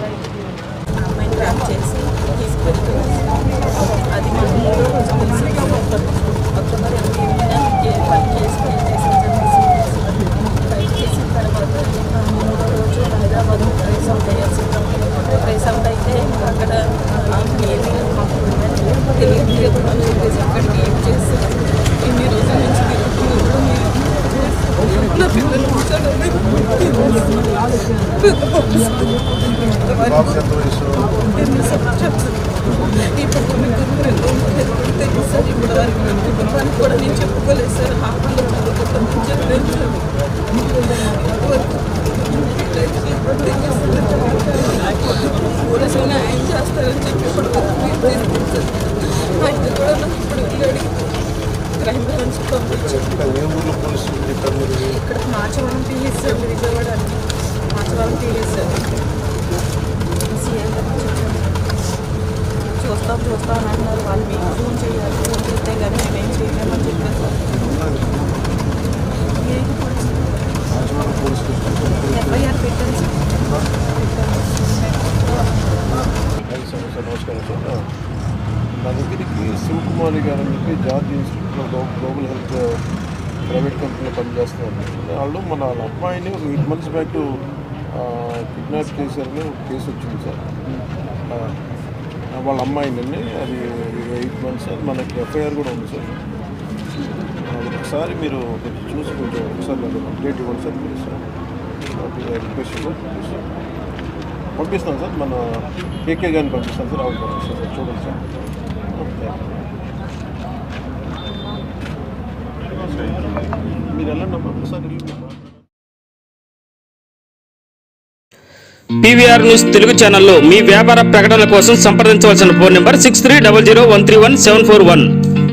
అమ్మాయిని ట్రాప్ చేసి తీసుకెళ్తుంది. అది మన మూడో రోజు అక్టోబర్ 8న పని కేసు ఫైల్ చేసిన చేసిన తర్వాత మూడో రోజు హైదరాబాద్ ట్రేస్ అవుట్ అయ్యాల్సింది. ట్రేస్ అవుట్ అయితే అక్కడ ఏమీ మాకు తెలియదు అని చెప్పేసి అక్కడికి ఏం చేసి ఇన్ని రోజుల నుంచి నా పిల్లలు ఇప్పుడు తెలుసు సార్. ఇప్పుడు వారికి కుటుంబానికి కూడా నేను చెప్పుకోలేదు సార్. హాస్పిటల్లో చదువుకుంటాను చెప్పలేదు. పోలీసులు న్యాయం చేస్తారని చెప్పి ఇప్పుడు ఆయన కూడా నాకు ఇప్పుడు వెళ్ళాడు. క్రైమ్ బ్రాంచ్ పంపించారు. ఇక్కడ Machavaram PS sir, Vijayawada Machavaram PS sir. CM చూస్తాం అని అన్నారు. వాళ్ళు మీకు ఫోన్ చేయాలి, ఫోన్ చేస్తే కానీ మేమేం చేయలేమని చెప్పారు సార్. ఎఫ్ఐఆర్ పెట్టాను సార్. నమస్కారం సార్. నా దగ్గరికి శివకుమారి గారు అని చెప్పి జార్జ్ ఇన్స్టిట్యూట్లో గ్లోబల్ హెల్త్ ప్రైవేట్ కంపెనీలో పనిచేస్తున్నారు. వాళ్ళు వాళ్ళ అమ్మాయిని ఒక 8 months బ్యాక్ కిడ్నాప్ చేశారని ఒక కేసు వచ్చింది సార్. వాళ్ళ అమ్మాయిని అది 8 months అది మనకి ఎఫ్ఐఆర్ కూడా ఉంది సార్. ఒకసారి మీరు చూసి కొంచెం ఒకసారి నాకు అప్డేట్ ఇవ్వండి sir. Please sir, request sir. పంపిస్తాను సార్. మన కేకే గారిని పంపిస్తాను సార్. అవును పంపిస్తాను సార్. చూడండి సార్. మీరు వెళ్ళండి ఒకసారి. PVR న్యూస్ తెలుగు ఛానల్లో మీ వ్యాపార ప్రకటనల కోసం సంప్రదించవలసిన ఫోన్ నెంబర్ 6300131741.